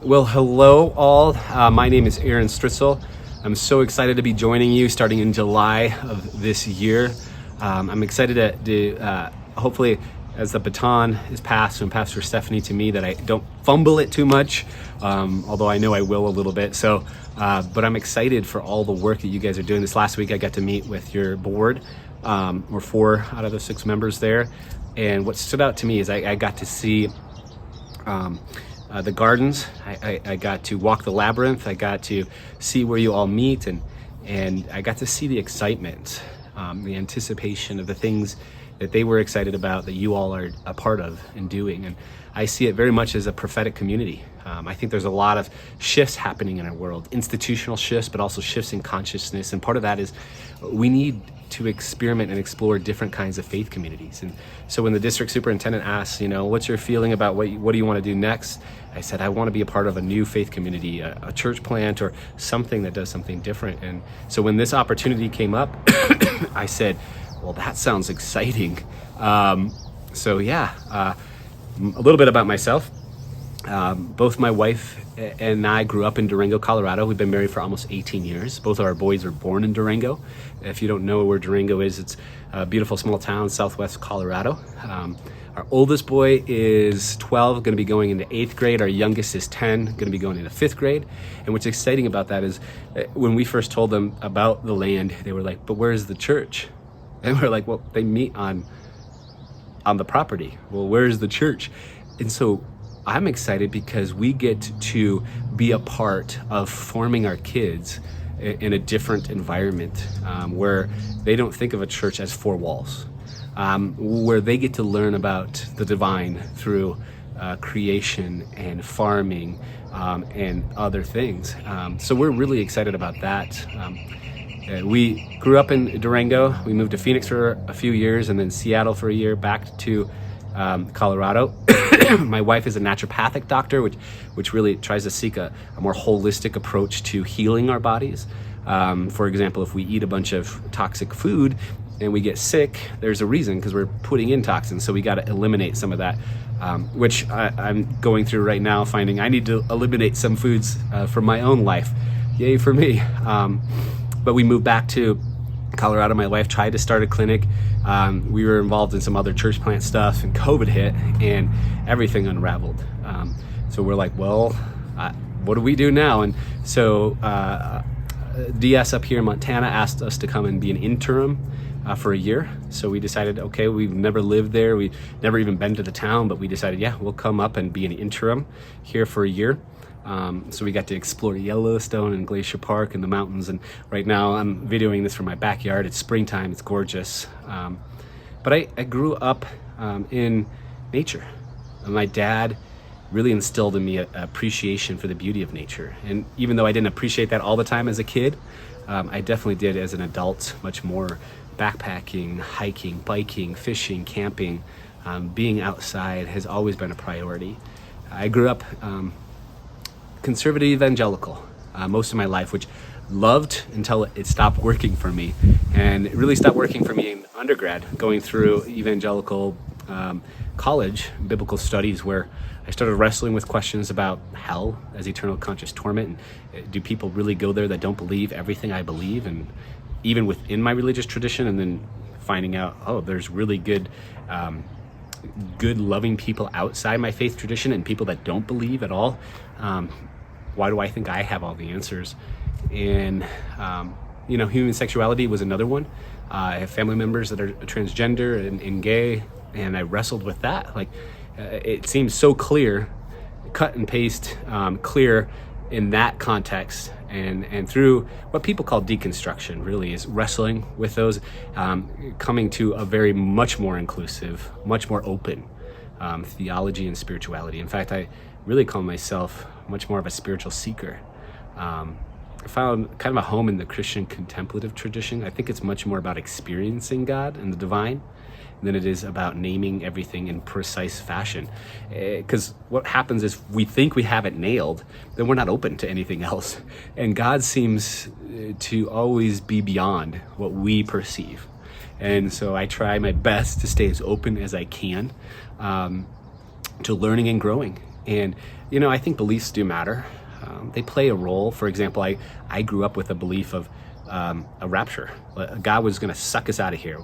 Well, hello all. My name is Aaron Stritzel. I'm so excited to be joining you starting in July of this year. I'm excited to hopefully, as the baton is passed from Pastor Stephanie to me, that I don't fumble it too much, although I know I will a little bit. But I'm excited for all the work that you guys are doing. This last week, I got to meet with your board. We're 4 out of the 6 members there. And what stood out to me is I got to see the gardens. I got to walk the labyrinth. I got to see where you all meet, and I got to see the excitement, the anticipation of the things that they were excited about that you all are a part of and doing. And I see it very much as a prophetic community. I think there's a lot of shifts happening in our world, institutional shifts, but also shifts in consciousness. And part of that is we need to experiment and explore different kinds of faith communities. And so when the district superintendent asks, what's your feeling about what do you want to do next? I said, I want to be a part of a new faith community, a church plant or something that does something different. And so when this opportunity came up, I said, well, that sounds exciting. A little bit about myself. Both my wife and I grew up in Durango, Colorado. We've been married for almost 18 years. Both of our boys were born in Durango. If you don't know where Durango is, it's a beautiful small town, southwest Colorado. Our oldest boy is 12, going to be going into 8th grade. Our youngest is 10, going to be going into 5th grade. And what's exciting about that is when we first told them about the land, they were like, but where's the church? And we're like, well, they meet on the property. Well, where's the church? And so I'm excited because we get to be a part of forming our kids in a different environment where they don't think of a church as 4 walls, where they get to learn about the divine through creation and farming and other things. So we're really excited about that. We grew up in Durango. We moved to Phoenix for a few years and then Seattle for a year, back to Colorado. My wife is a naturopathic doctor, which really tries to seek a more holistic approach to healing our bodies. For example, if we eat a bunch of toxic food and we get sick, there's a reason, because we're putting in toxins. So we got to eliminate some of that, which I'm going through right now, finding I need to eliminate some foods from my own life. Yay for me. But we moved back to Colorado. My wife tried to start a clinic. We were involved in some other church plant stuff, and COVID hit and everything unraveled. So we're like, well, what do we do now? And so DS up here in Montana asked us to come and be an interim for a year. So we decided, okay, we've never lived there. We've never even been to the town, but we decided, yeah, we'll come up and be an interim here for a year. So we got to explore Yellowstone and Glacier Park and the mountains. And right now I'm videoing this from my backyard. It's springtime. It's gorgeous. But I grew up in nature. My dad really instilled in me an appreciation for the beauty of nature. And even though I didn't appreciate that all the time as a kid, I definitely did as an adult, much more. Backpacking, hiking, biking, fishing, camping, being outside has always been a priority. I grew up conservative evangelical most of my life, which loved until it stopped working for me. And it really stopped working for me in undergrad, going through evangelical college, biblical studies, where I started wrestling with questions about hell as eternal conscious torment. And do people really go there that don't believe everything I believe? And even within my religious tradition, and then finding out, there's really good loving people outside my faith tradition and people that don't believe at all. Why do I think I have all the answers? And human sexuality was another one. I have family members that are transgender and gay, and I wrestled with that. It seems so clear, cut and paste, clear in that context, and through what people call deconstruction, really is wrestling with those, coming to a very much more inclusive, much more open theology and spirituality. In fact, I really call myself much more of a spiritual seeker. I found kind of a home in the Christian contemplative tradition. I think it's much more about experiencing God and the divine than it is about naming everything in precise fashion. Because what happens is we think we have it nailed, then we're not open to anything else. And God seems to always be beyond what we perceive. And so I try my best to stay as open as I can to learning and growing And, I think beliefs do matter. They play a role. For example, I grew up with a belief of a rapture. God was going to suck us out of here.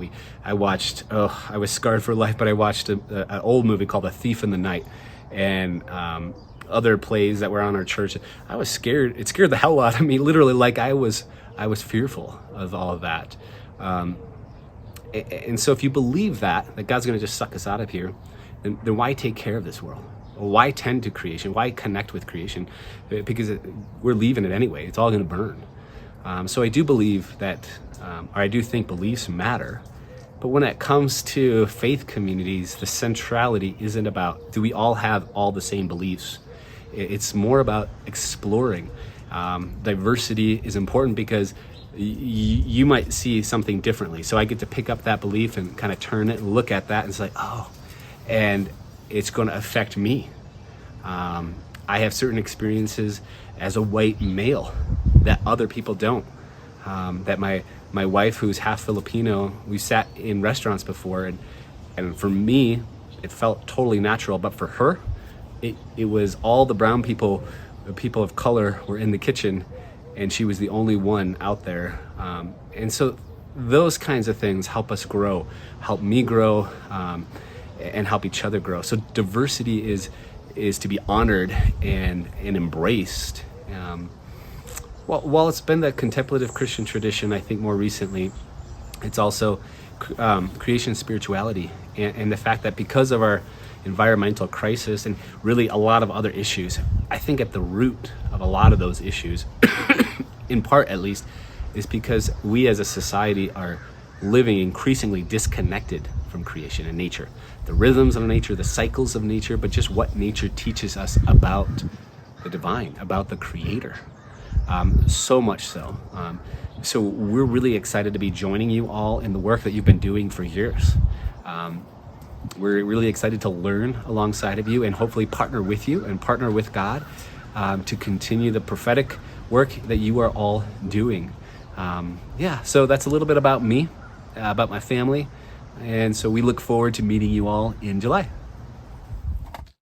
I was scarred for life, but I watched an old movie called A Thief in the Night, and other plays that were on our church. I was scared. It scared the hell out of me, literally. Like I was fearful of all of that. And so if you believe that God's going to just suck us out of here, then why take care of this world? Why tend to creation? Why connect with creation? Because we're leaving it anyway. It's all going to burn. So I do believe that, or I do think beliefs matter. But when it comes to faith communities, the centrality isn't about, do we all have all the same beliefs? It's more about exploring. Diversity is important because you might see something differently. So I get to pick up that belief and kind of turn it and look at that and say, oh, and it's going to affect me. I have certain experiences as a white male that other people don't. That my wife, who's half Filipino, we sat in restaurants before, and for me, it felt totally natural. But for her, it was all the brown people, the people of color were in the kitchen, and she was the only one out there. And so those kinds of things help us grow, help me grow, and help each other grow. So diversity is to be honored and embraced. Well, while it's been the contemplative Christian tradition, I think more recently, it's also creation spirituality, and the fact that because of our environmental crisis and really a lot of other issues, I think at the root of a lot of those issues, in part at least, is because we as a society are living increasingly disconnected from creation and nature. The rhythms of nature, the cycles of nature, but just what nature teaches us about the divine, about the creator. So much so. So we're really excited to be joining you all in the work that you've been doing for years. We're really excited to learn alongside of you and hopefully partner with you and partner with God to continue the prophetic work that you are all doing. So that's a little bit about me, about my family. And so we look forward to meeting you all in July.